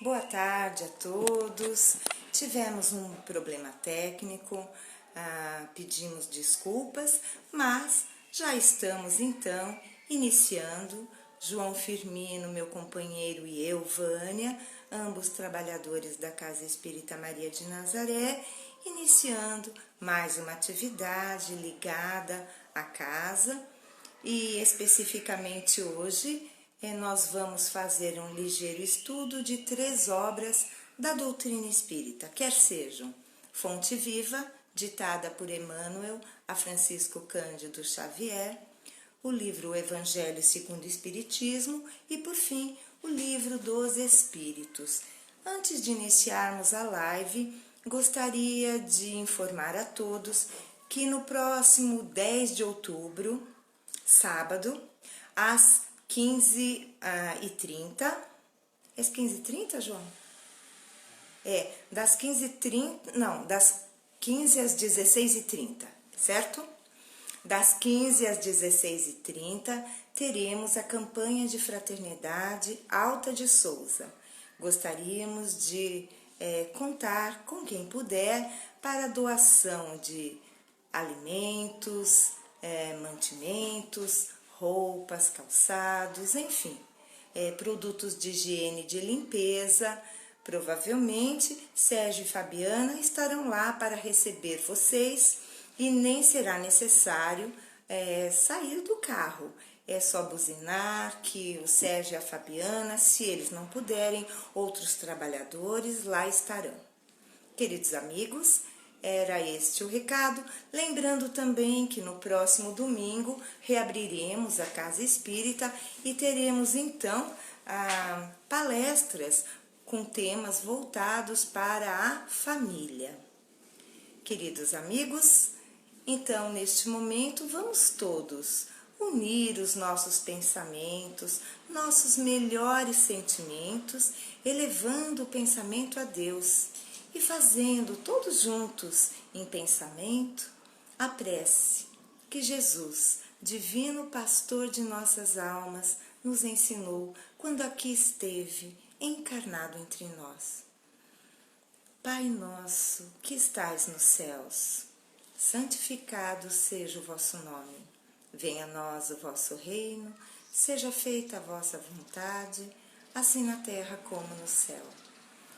Boa tarde a todos. Tivemos um problema técnico, pedimos desculpas, mas já estamos então iniciando. João Firmino, meu companheiro, e eu, Vânia, ambos trabalhadores da Casa Espírita Maria de Nazaré, iniciando mais uma atividade ligada à casa e especificamente hoje nós vamos fazer um ligeiro estudo de 3 obras da doutrina espírita, quer sejam Fonte Viva, ditada por Emmanuel a Francisco Cândido Xavier, o livro Evangelho segundo o Espiritismo e, por fim, o livro dos Espíritos. Antes de iniciarmos a live, gostaria de informar a todos que no próximo 10 de outubro, sábado, às 15h30. É às 15h30, João? Das 15h30, não, das 15 às 16h30, certo? Das 15 às 16h30, teremos a campanha de fraternidade Alta de Souza. Gostaríamos de contar com quem puder para a doação de alimentos, mantimentos, roupas, calçados, enfim, produtos de higiene e de limpeza. Provavelmente Sérgio e Fabiana estarão lá para receber vocês e nem será necessário sair do carro. É só buzinar que o Sérgio e a Fabiana, se eles não puderem, outros trabalhadores lá estarão. Queridos amigos, era este o recado, lembrando também que no próximo domingo reabriremos a Casa Espírita e teremos então palestras com temas voltados para a família. Queridos amigos, então neste momento vamos todos unir os nossos pensamentos, nossos melhores sentimentos, elevando o pensamento a Deus e fazendo todos juntos, em pensamento, a prece que Jesus, divino pastor de nossas almas, nos ensinou quando aqui esteve, encarnado entre nós. Pai nosso, que estais nos céus, santificado seja o vosso nome. Venha a nós o vosso reino, seja feita a vossa vontade, assim na terra como no céu.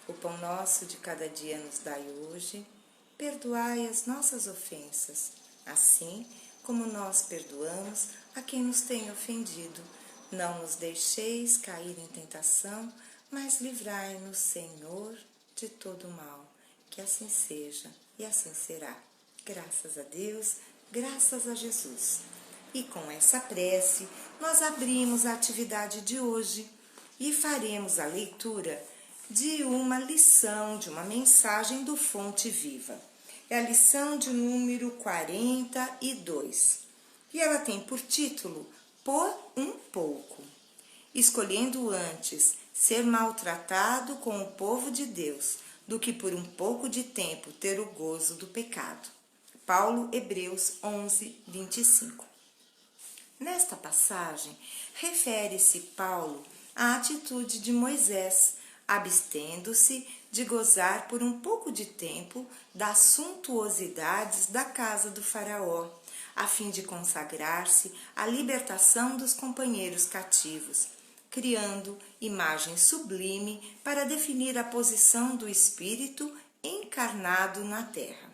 O pão nosso de cada dia nos dai hoje, perdoai as nossas ofensas, assim como nós perdoamos a quem nos tem ofendido. Não nos deixeis cair em tentação, mas livrai-nos, Senhor, de todo mal. Que assim seja e assim será. Graças a Deus, graças a Jesus. E com essa prece, nós abrimos a atividade de hoje e faremos a leitura de uma lição, de uma mensagem do Fonte Viva. É a lição de número 42. E ela tem por título, Por um pouco. Escolhendo antes ser maltratado com o povo de Deus, do que por um pouco de tempo ter o gozo do pecado. Paulo, Hebreus 11, 25. Nesta passagem, refere-se Paulo à atitude de Moisés, abstendo-se de gozar por um pouco de tempo das suntuosidades da casa do faraó, a fim de consagrar-se à libertação dos companheiros cativos, criando imagem sublime para definir a posição do espírito encarnado na terra.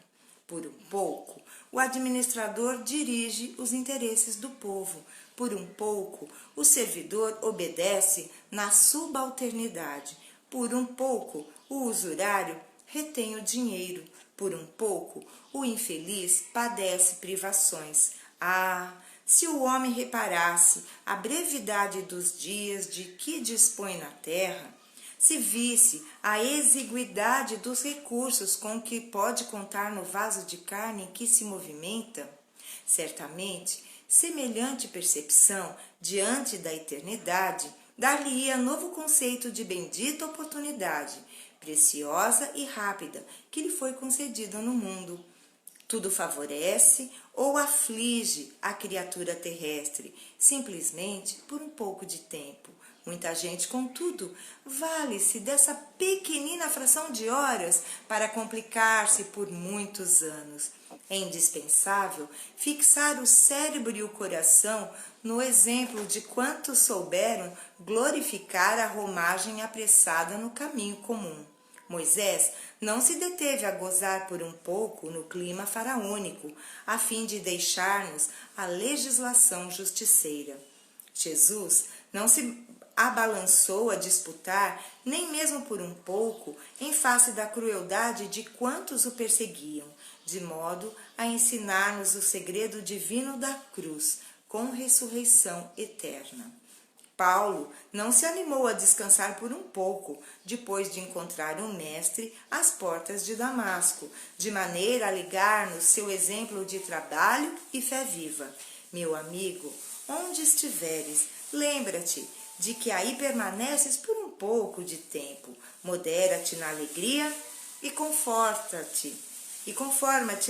Por um pouco, o administrador dirige os interesses do povo. Por um pouco, o servidor obedece na subalternidade. Por um pouco, o usurário retém o dinheiro. Por um pouco, o infeliz padece privações. Se o homem reparasse a brevidade dos dias de que dispõe na terra, se visse a exiguidade dos recursos com que pode contar no vaso de carne em que se movimenta, certamente, semelhante percepção diante da eternidade dar-lhe-ia novo conceito de bendita oportunidade, preciosa e rápida, que lhe foi concedida no mundo. Tudo favorece ou aflige a criatura terrestre, simplesmente por um pouco de tempo. Muita gente, contudo, vale-se dessa pequenina fração de horas para complicar-se por muitos anos. É indispensável fixar o cérebro e o coração no exemplo de quantos souberam glorificar a romagem apressada no caminho comum. Moisés não se deteve a gozar por um pouco no clima faraônico, a fim de deixar-nos a legislação justiceira. Jesus não se abalançou a disputar, nem mesmo por um pouco, em face da crueldade de quantos o perseguiam, de modo a ensinar-nos o segredo divino da cruz, com ressurreição eterna. Paulo não se animou a descansar por um pouco, depois de encontrar um mestre às portas de Damasco, de maneira a ligar-nos seu exemplo de trabalho e fé viva. Meu amigo, onde estiveres, lembra-te de que aí permaneces por um pouco de tempo. Modera-te na alegria e conforma-te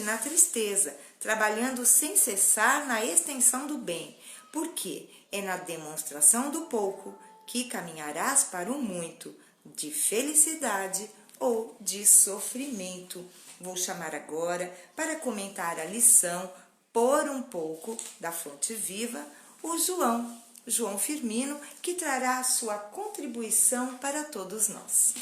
na tristeza, trabalhando sem cessar na extensão do bem, porque é na demonstração do pouco que caminharás para o muito, de felicidade ou de sofrimento. Vou chamar agora para comentar a lição Por um Pouco, da Fonte Viva, o João Firmino, que trará a sua contribuição para todos nós.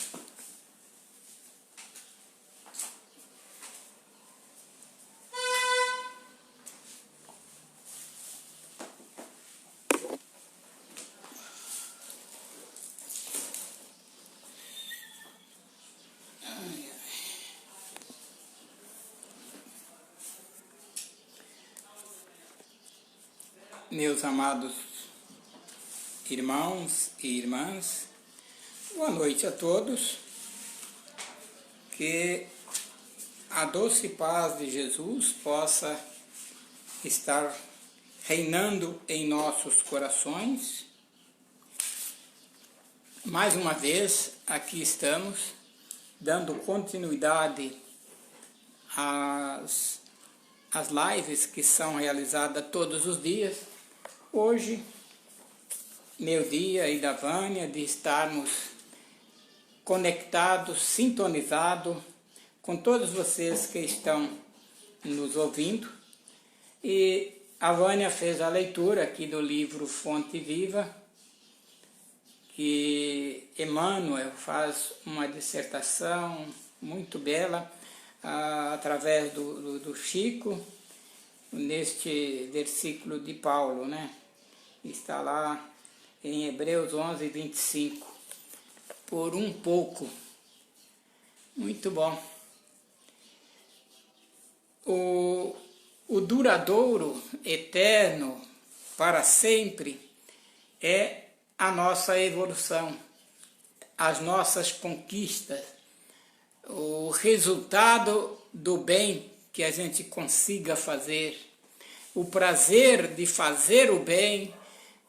Meus amados irmãos e irmãs, boa noite a todos. Que a doce paz de Jesus possa estar reinando em nossos corações. Mais uma vez, aqui estamos, dando continuidade às lives que são realizadas todos os dias. Hoje, meu dia e da Vânia, de estarmos conectados, sintonizados com todos vocês que estão nos ouvindo. E a Vânia fez a leitura aqui do livro Fonte Viva, que Emmanuel faz uma dissertação muito bela através do Chico, neste versículo de Paulo, né? Está lá em Hebreus 11, 25. Por um pouco. Muito bom. O duradouro, eterno, para sempre, é a nossa evolução, as nossas conquistas, o resultado do bem que a gente consiga fazer, o prazer de fazer o bem,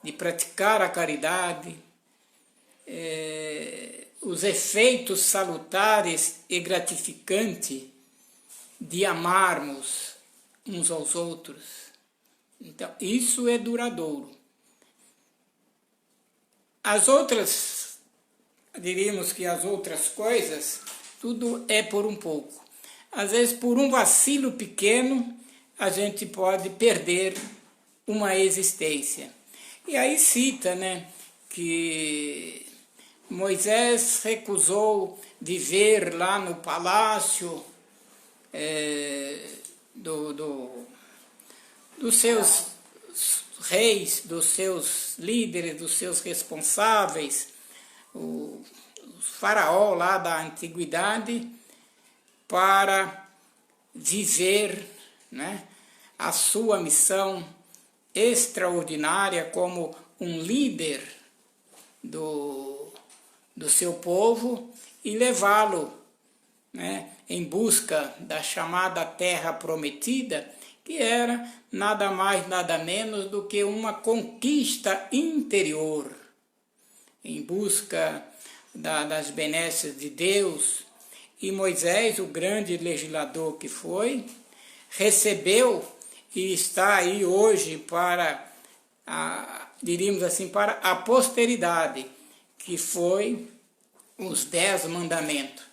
de praticar a caridade, os efeitos salutares e gratificantes de amarmos uns aos outros. Então, isso é duradouro. As outras, diríamos que as outras coisas, tudo é por um pouco. Às vezes, por um vacilo pequeno, a gente pode perder uma existência. E aí cita, né, que Moisés recusou viver lá no palácio dos seus reis, dos seus líderes, dos seus responsáveis, o faraó lá da antiguidade, para viver, né, a sua missão extraordinária como um líder do seu povo e levá-lo, né, em busca da chamada Terra Prometida, que era nada mais, nada menos do que uma conquista interior, em busca das benesses de Deus. E Moisés, o grande legislador que foi, recebeu e está aí hoje para, diríamos assim, para a posteridade, que foi os 10 mandamentos.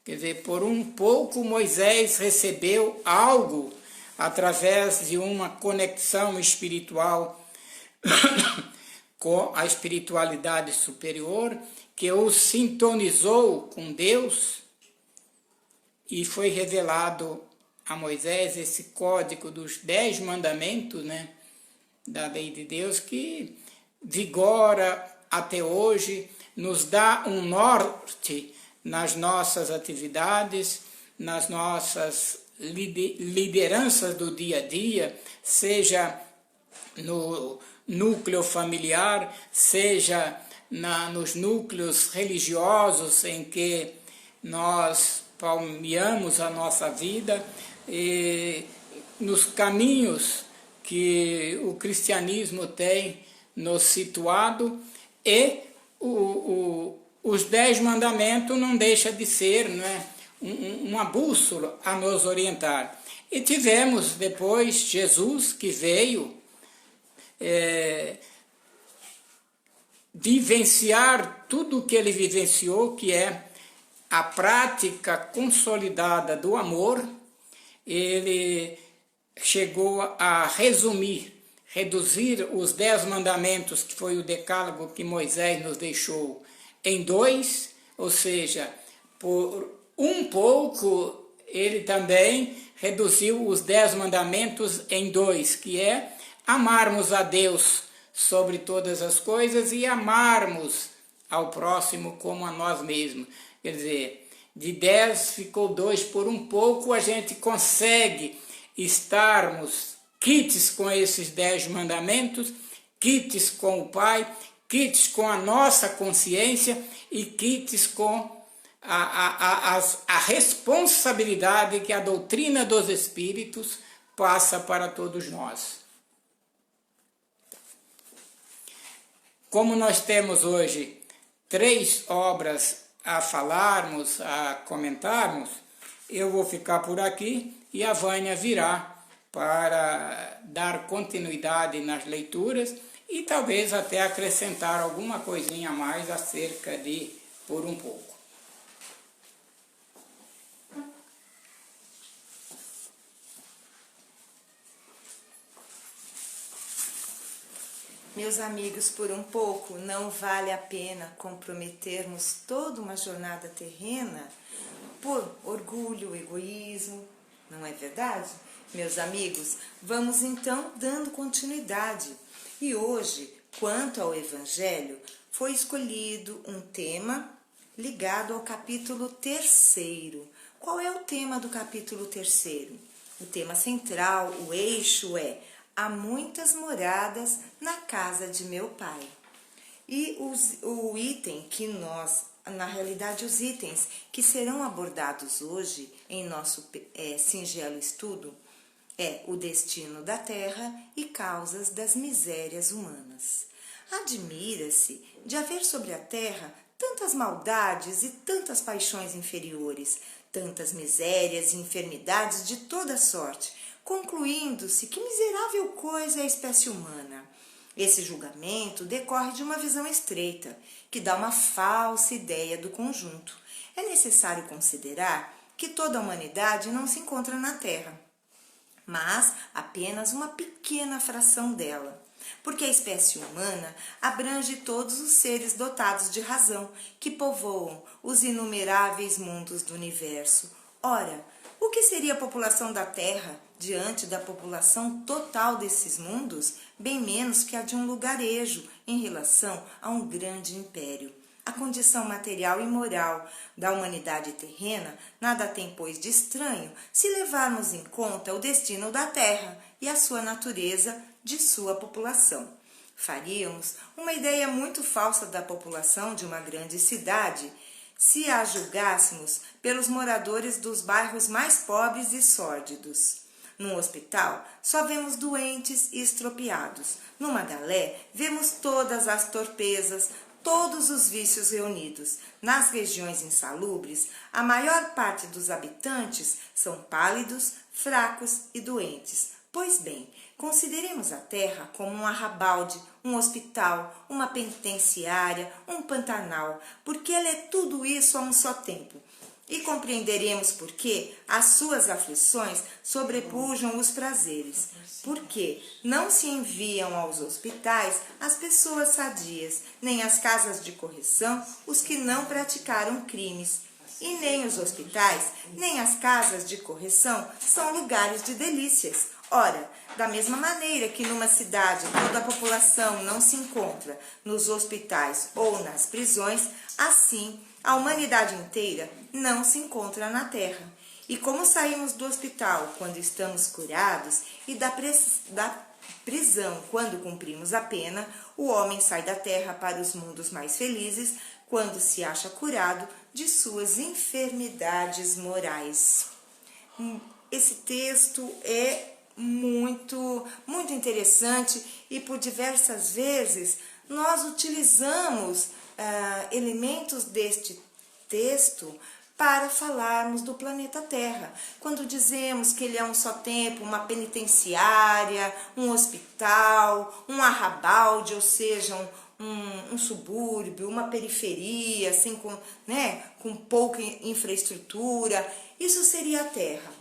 Quer dizer, por um pouco Moisés recebeu algo através de uma conexão espiritual com a espiritualidade superior, que o sintonizou com Deus, e foi revelado a Moisés esse código dos 10 mandamentos, né, da lei de Deus, que vigora até hoje, nos dá um norte nas nossas atividades, nas nossas lideranças do dia a dia, seja no núcleo familiar, seja nos núcleos religiosos em que nós palmeamos a nossa vida, e nos caminhos que o cristianismo tem nos situado, e os 10 mandamentos não deixa de ser, né, uma bússola a nos orientar. E tivemos depois Jesus, que veio vivenciar tudo o que ele vivenciou, que é a prática consolidada do amor. Ele chegou a reduzir os 10 mandamentos, que foi o decálogo que Moisés nos deixou, em 2, ou seja, por um pouco ele também reduziu os 10 mandamentos em 2, que é amarmos a Deus sobre todas as coisas e amarmos ao próximo como a nós mesmos. Quer dizer, de 10 ficou 2, por um pouco a gente consegue estarmos quites com esses 10 mandamentos, quites com o Pai, quites com a nossa consciência e quites com a responsabilidade que a doutrina dos Espíritos passa para todos nós. Como nós temos hoje 3 obras a falarmos, a comentarmos, eu vou ficar por aqui e a Vânia virá para dar continuidade nas leituras e talvez até acrescentar alguma coisinha a mais acerca de Por um Pouco. Meus amigos, por um pouco não vale a pena comprometermos toda uma jornada terrena por orgulho, egoísmo, não é verdade? Meus amigos, vamos então dando continuidade. E hoje, quanto ao Evangelho, foi escolhido um tema ligado ao capítulo 3º. Qual é o tema do capítulo 3º? O tema central, o eixo é: há muitas moradas na casa de meu Pai. E o item que na realidade os itens que serão abordados hoje em nosso singelo estudo é o destino da terra e causas das misérias humanas. Admira-se de haver sobre a terra tantas maldades e tantas paixões inferiores, tantas misérias e enfermidades de toda sorte, concluindo-se que miserável coisa é a espécie humana. Esse julgamento decorre de uma visão estreita, que dá uma falsa ideia do conjunto. É necessário considerar que toda a humanidade não se encontra na Terra, mas apenas uma pequena fração dela, porque a espécie humana abrange todos os seres dotados de razão, que povoam os inumeráveis mundos do universo. Ora, o que seria a população da Terra diante da população total desses mundos? Bem menos que a de um lugarejo em relação a um grande império. A condição material e moral da humanidade terrena nada tem, pois, de estranho se levarmos em conta o destino da Terra e a sua natureza de sua população. Faríamos uma ideia muito falsa da população de uma grande cidade se a julgássemos pelos moradores dos bairros mais pobres e sórdidos. Num hospital, só vemos doentes e estropiados. Numa galé, vemos todas as torpezas, todos os vícios reunidos. Nas regiões insalubres, a maior parte dos habitantes são pálidos, fracos e doentes. Pois bem, consideremos a Terra como um arrabalde, um hospital, uma penitenciária, um pantanal, porque ela é tudo isso a um só tempo. E compreenderemos por que as suas aflições sobrepujam os prazeres. Porque não se enviam aos hospitais as pessoas sadias, nem às casas de correção os que não praticaram crimes. E nem os hospitais, nem as casas de correção são lugares de delícias. Ora, da mesma maneira que numa cidade toda a população não se encontra nos hospitais ou nas prisões, assim a humanidade inteira não se encontra na Terra. E como saímos do hospital quando estamos curados e da prisão quando cumprimos a pena, o homem sai da Terra para os mundos mais felizes quando se acha curado de suas enfermidades morais. Esse texto é muito interessante e por diversas vezes nós utilizamos elementos deste texto para falarmos do planeta Terra. Quando dizemos que ele é um só tempo, uma penitenciária, um hospital, um arrabalde, ou seja, um subúrbio, uma periferia, assim, com pouca infraestrutura, isso seria a Terra.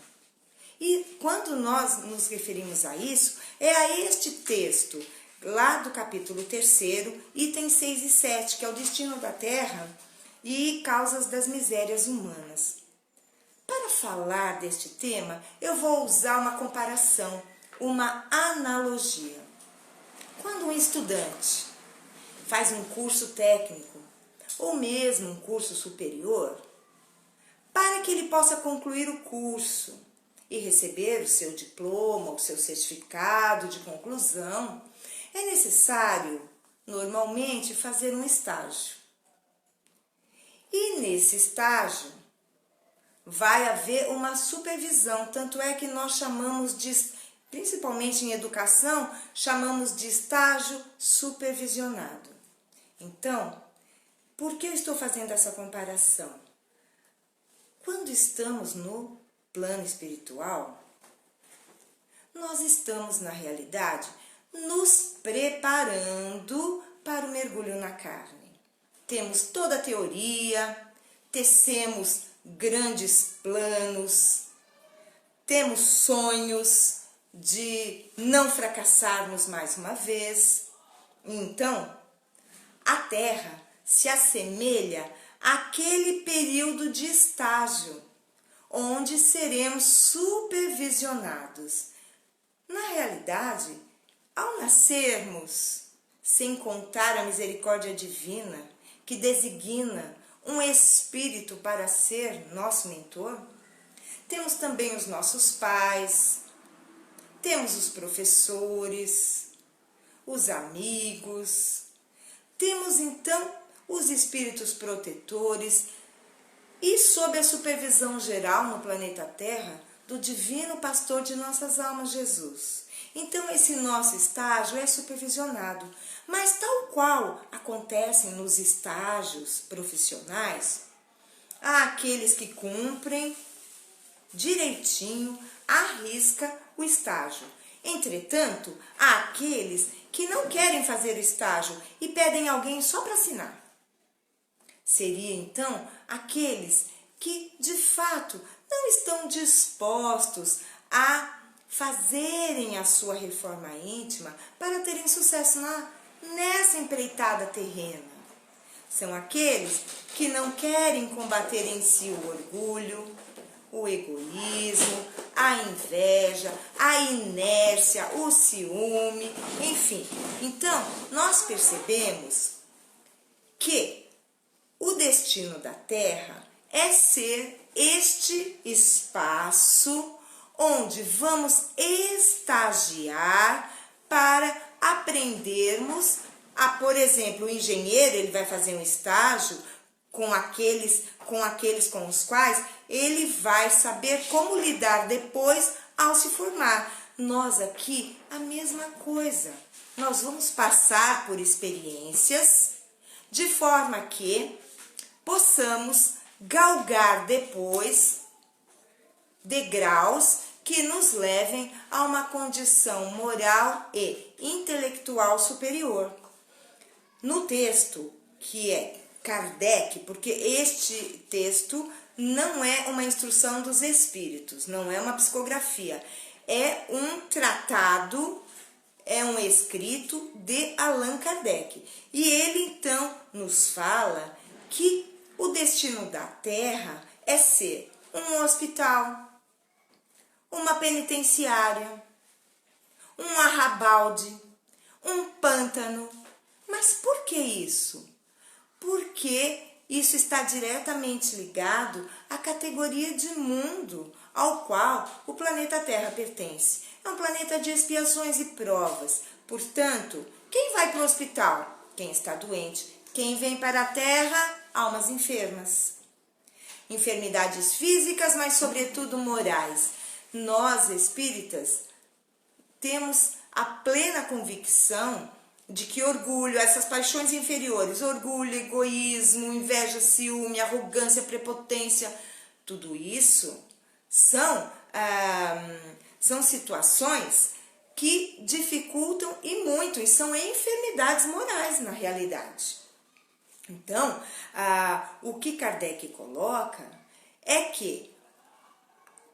E quando nós nos referimos a isso, é a este texto, lá do capítulo 3, itens 6 e 7, que é o destino da Terra e causas das misérias humanas. Para falar deste tema, eu vou usar uma comparação, uma analogia. Quando um estudante faz um curso técnico, ou mesmo um curso superior, para que ele possa concluir o curso e receber o seu diploma, o seu certificado de conclusão, é necessário, normalmente, fazer um estágio. E nesse estágio vai haver uma supervisão, tanto é que nós chamamos de, principalmente em educação, chamamos de estágio supervisionado. Então, por que eu estou fazendo essa comparação? Quando estamos no plano espiritual, nós estamos, na realidade, nos preparando para o mergulho na carne. Temos toda a teoria, tecemos grandes planos, temos sonhos de não fracassarmos mais uma vez. Então, a Terra se assemelha àquele período de estágio, onde seremos supervisionados. Na realidade, ao nascermos, sem contar a misericórdia divina, que designa um espírito para ser nosso mentor, temos também os nossos pais, temos os professores, os amigos, temos então os espíritos protetores e sob a supervisão geral no planeta Terra do divino pastor de nossas almas, Jesus. Então esse nosso estágio é supervisionado, mas tal qual acontecem nos estágios profissionais, há aqueles que cumprem direitinho, à risca, o estágio. Entretanto, há aqueles que não querem fazer o estágio e pedem alguém só para assinar. Seria então aqueles que de fato não estão dispostos a fazerem a sua reforma íntima para terem sucesso nessa empreitada terrena. São aqueles que não querem combater em si o orgulho, o egoísmo, a inveja, a inércia, o ciúme, enfim. Então, nós percebemos que o destino da Terra é ser este espaço onde vamos estagiar para aprendermos a, por exemplo, o engenheiro, ele vai fazer um estágio com aqueles com os quais ele vai saber como lidar depois ao se formar. Nós aqui, a mesma coisa. Nós vamos passar por experiências de forma que possamos galgar depois degraus que nos levem a uma condição moral e intelectual superior. No texto, que é Kardec, porque este texto não é uma instrução dos espíritos, não é uma psicografia, é um tratado, é um escrito de Allan Kardec. E ele então nos fala que o destino da Terra é ser um hospital, uma penitenciária, um arrabalde, um pântano. Mas por que isso? Porque isso está diretamente ligado à categoria de mundo ao qual o planeta Terra pertence. É um planeta de expiações e provas. Portanto, quem vai para o hospital? Quem está doente. Quem vem para a Terra? Almas enfermas. Enfermidades físicas, mas sobretudo morais. Nós, espíritas, temos a plena convicção de que orgulho, essas paixões inferiores, orgulho, egoísmo, inveja, ciúme, arrogância, prepotência, tudo isso são situações que dificultam e muito, e são enfermidades morais na realidade. Então, o que Kardec coloca é que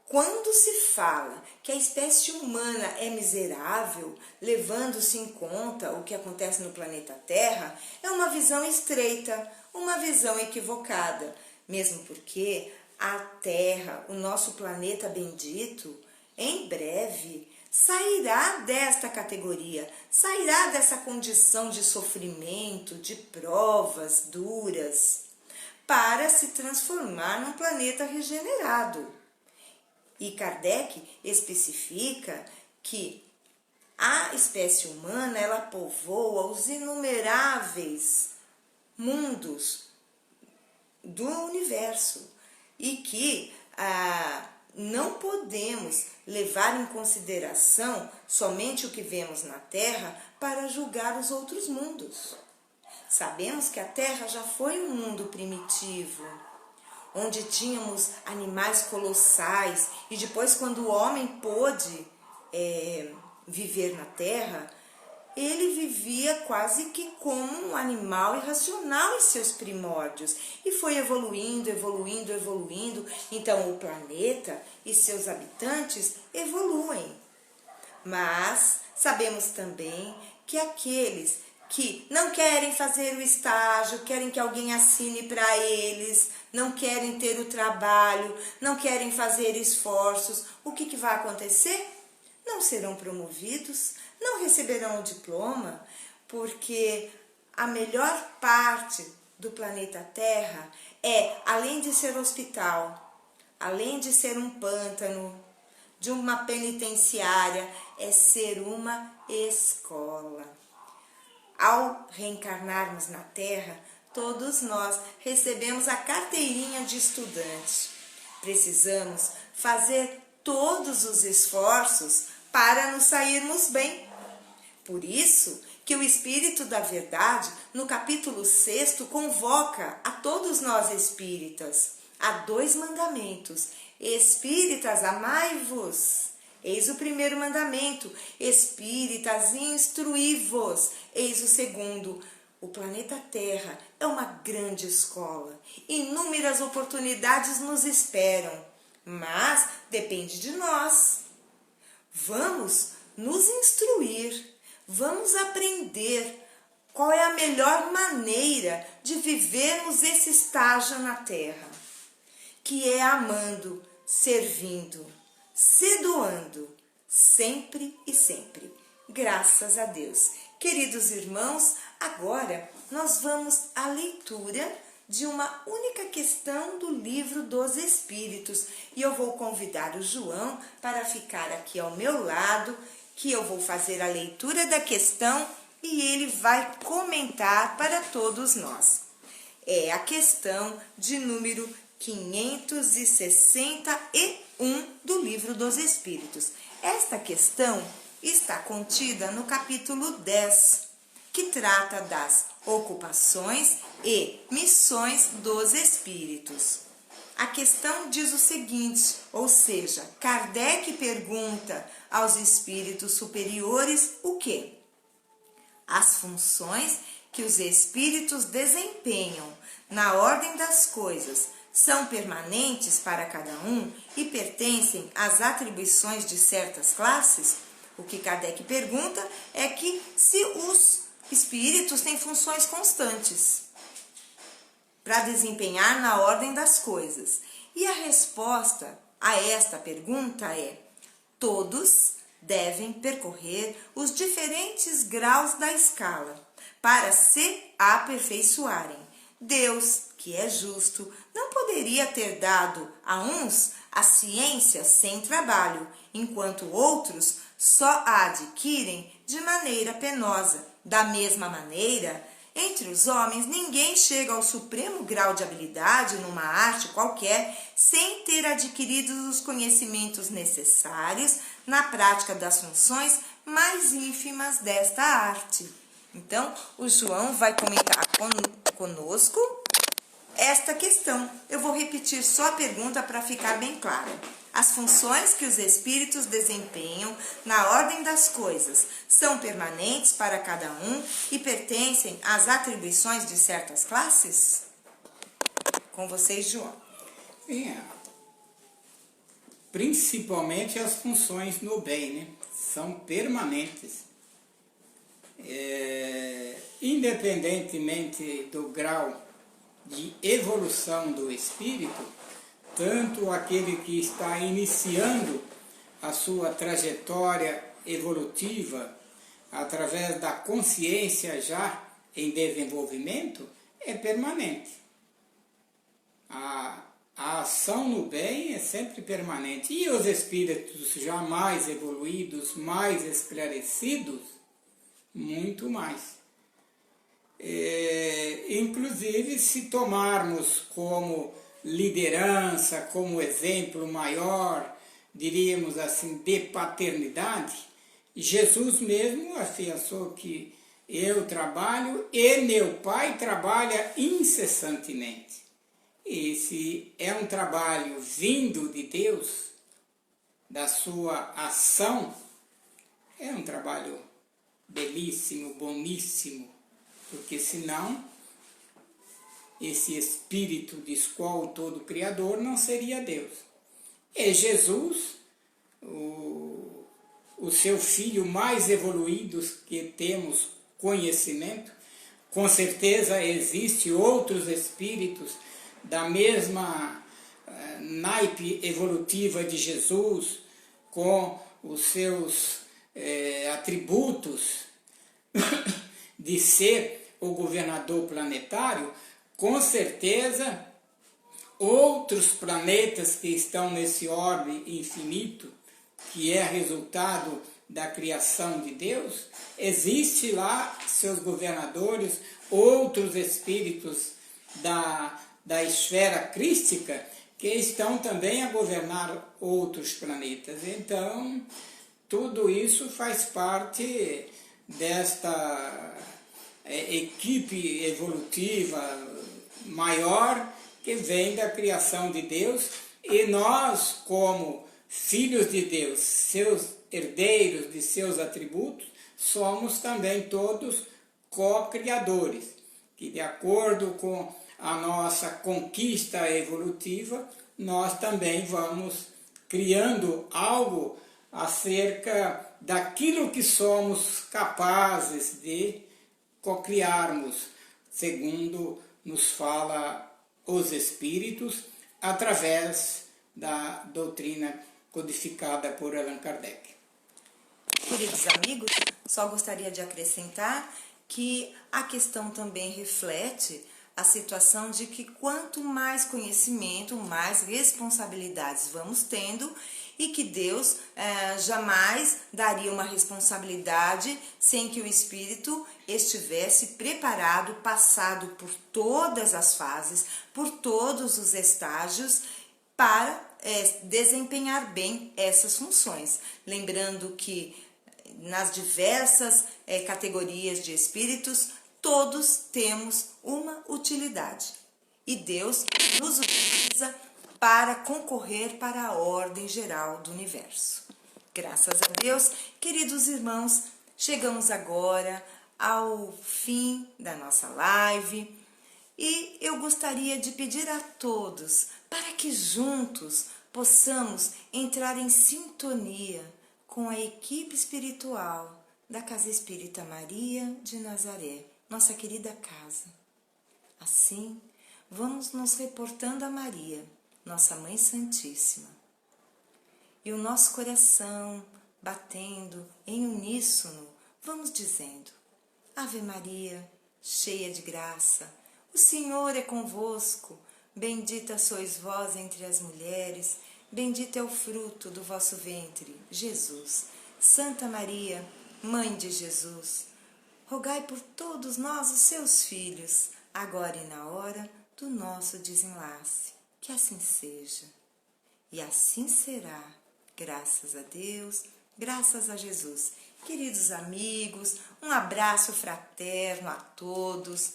quando se fala que a espécie humana é miserável, levando-se em conta o que acontece no planeta Terra, é uma visão estreita, uma visão equivocada, mesmo porque a Terra, o nosso planeta bendito, em breve sairá desta categoria, sairá dessa condição de sofrimento, de provas duras, para se transformar num planeta regenerado. E Kardec especifica que a espécie humana, ela povoa os inumeráveis mundos do universo e que não podemos levar em consideração somente o que vemos na Terra para julgar os outros mundos. Sabemos que a Terra já foi um mundo primitivo, onde tínhamos animais colossais, e depois, quando o homem pôde viver na Terra, ele vivia quase que como um animal irracional em seus primórdios, e foi evoluindo, evoluindo, evoluindo. Então o planeta e seus habitantes evoluem. Mas sabemos também que aqueles que não querem fazer o estágio, querem que alguém assine para eles, não querem ter o trabalho, não querem fazer esforços, o que vai acontecer? Não serão promovidos, não receberão o diploma, porque a melhor parte do planeta Terra é, além de ser hospital, além de ser um pântano, de uma penitenciária, é ser uma escola. Ao reencarnarmos na Terra, todos nós recebemos a carteirinha de estudante. Precisamos fazer todos os esforços para nos sairmos bem. Por isso que o Espírito da Verdade, no capítulo 6, convoca a todos nós espíritas a 2 mandamentos. Espíritas, amai-vos. Eis o primeiro mandamento. Espíritas, instruí-vos. Eis o segundo. O planeta Terra é uma grande escola. Inúmeras oportunidades nos esperam, mas depende de nós. Vamos nos instruir, vamos aprender qual é a melhor maneira de vivermos esse estágio na Terra, que é amando, servindo, se doando, sempre e sempre. Graças a Deus. Queridos irmãos, agora nós vamos à leitura de uma única questão do Livro dos Espíritos. E eu vou convidar o João para ficar aqui ao meu lado, que eu vou fazer a leitura da questão e ele vai comentar para todos nós. É a questão de número 561 do Livro dos Espíritos. Esta questão está contida no capítulo 10, que trata das ocupações e missões dos espíritos. A questão diz o seguinte, ou seja, Kardec pergunta aos espíritos superiores o quê? As funções que os espíritos desempenham na ordem das coisas são permanentes para cada um e pertencem às atribuições de certas classes? O que Kardec pergunta é que se os espíritos têm funções constantes para desempenhar na ordem das coisas. E a resposta a esta pergunta é: todos devem percorrer os diferentes graus da escala para se aperfeiçoarem. Deus, que é justo, não poderia ter dado a uns a ciência sem trabalho, enquanto outros só a adquirem de maneira penosa. Da mesma maneira, entre os homens, ninguém chega ao supremo grau de habilidade numa arte qualquer sem ter adquirido os conhecimentos necessários na prática das funções mais ínfimas desta arte. Então, o João vai comentar conosco esta questão. Eu vou repetir só a pergunta para ficar bem clara. As funções que os espíritos desempenham na ordem das coisas são permanentes para cada um e pertencem às atribuições de certas classes? Com vocês, João. Principalmente as funções no bem, né? São permanentes. Independentemente do grau de evolução do espírito, tanto aquele que está iniciando a sua trajetória evolutiva através da consciência já em desenvolvimento, é permanente. A ação no bem é sempre permanente. E os espíritos já mais evoluídos, mais esclarecidos, muito mais. Inclusive, se tomarmos como liderança, como exemplo maior, diríamos assim, de paternidade, Jesus mesmo afiançou que eu trabalho e meu Pai trabalha incessantemente. Esse é um trabalho vindo de Deus, da sua ação, é um trabalho belíssimo, boníssimo, porque senão esse espírito de qual todo Criador não seria Deus. É Jesus, o seu filho mais evoluído que temos conhecimento. Com certeza existem outros espíritos da mesma naipe evolutiva de Jesus, com os seus atributos de ser o governador planetário. Com certeza, outros planetas que estão nesse orbe infinito, que é resultado da criação de Deus, existe lá seus governadores, outros espíritos da esfera crística, que estão também a governar outros planetas. Então, tudo isso faz parte desta equipe evolutiva maior que vem da criação de Deus, e nós, como filhos de Deus, seus herdeiros de seus atributos, somos também todos co-criadores, que de acordo com a nossa conquista evolutiva, nós também vamos criando algo acerca daquilo que somos capazes de co-criarmos, segundo nos fala os Espíritos, através da doutrina codificada por Allan Kardec. Queridos amigos, só gostaria de acrescentar que a questão também reflete a situação de que quanto mais conhecimento, mais responsabilidades vamos tendo, e que Deus jamais daria uma responsabilidade sem que o espírito estivesse preparado, passado por todas as fases, por todos os estágios, para desempenhar bem essas funções. Lembrando que nas diversas categorias de espíritos, todos temos uma utilidade. E Deus nos utiliza para concorrer para a ordem geral do universo. Graças a Deus, queridos irmãos, chegamos agora ao fim da nossa live e eu gostaria de pedir a todos para que juntos possamos entrar em sintonia com a equipe espiritual da Casa Espírita Maria de Nazaré, nossa querida casa. Assim, vamos nos reportando a Maria, nossa Mãe Santíssima. E o nosso coração batendo em uníssono, vamos dizendo: Ave Maria, cheia de graça, o Senhor é convosco, bendita sois vós entre as mulheres, bendito é o fruto do vosso ventre, Jesus. Santa Maria, Mãe de Jesus, rogai por todos nós, os seus filhos, agora e na hora do nosso desenlace. Que assim seja. E assim será. Graças a Deus, graças a Jesus. Queridos amigos, um abraço fraterno a todos.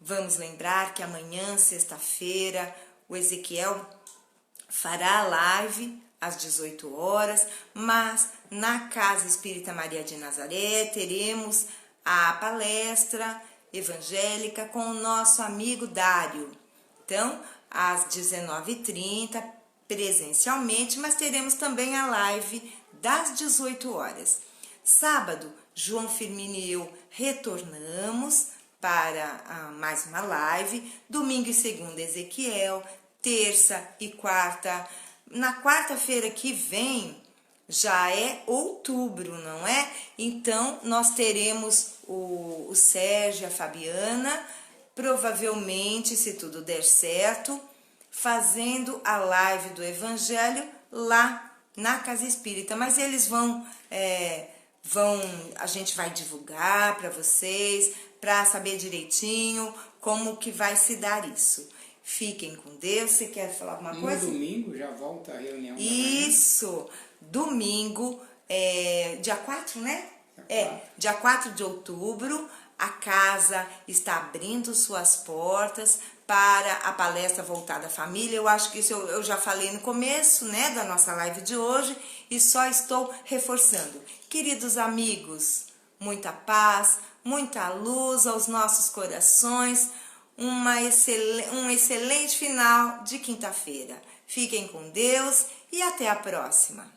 Vamos lembrar que amanhã, sexta-feira, o Ezequiel fará a live às 18 horas, mas na Casa Espírita Maria de Nazaré teremos a palestra evangélica com o nosso amigo Dário. Então, às 19h30, presencialmente, mas teremos também a live das 18 horas. Sábado, João Firmino e eu retornamos para mais uma live. Domingo e segunda, Ezequiel. Terça e quarta. Na quarta-feira que vem, já é outubro, não é? Então, nós teremos o Sérgio e a Fabiana, provavelmente, se tudo der certo, fazendo a live do Evangelho lá na Casa Espírita. Mas eles a gente vai divulgar para vocês, para saber direitinho como que vai se dar isso. Fiquem com Deus. Você quer falar alguma coisa? No domingo já volta a reunião. Isso, domingo, dia 4, né? Dia 4 de outubro, a casa está abrindo suas portas para a palestra voltada à família. Eu acho que isso eu já falei no começo, né, da nossa live de hoje e só estou reforçando. Queridos amigos, muita paz, muita luz aos nossos corações, um excelente final de quinta-feira. Fiquem com Deus e até a próxima.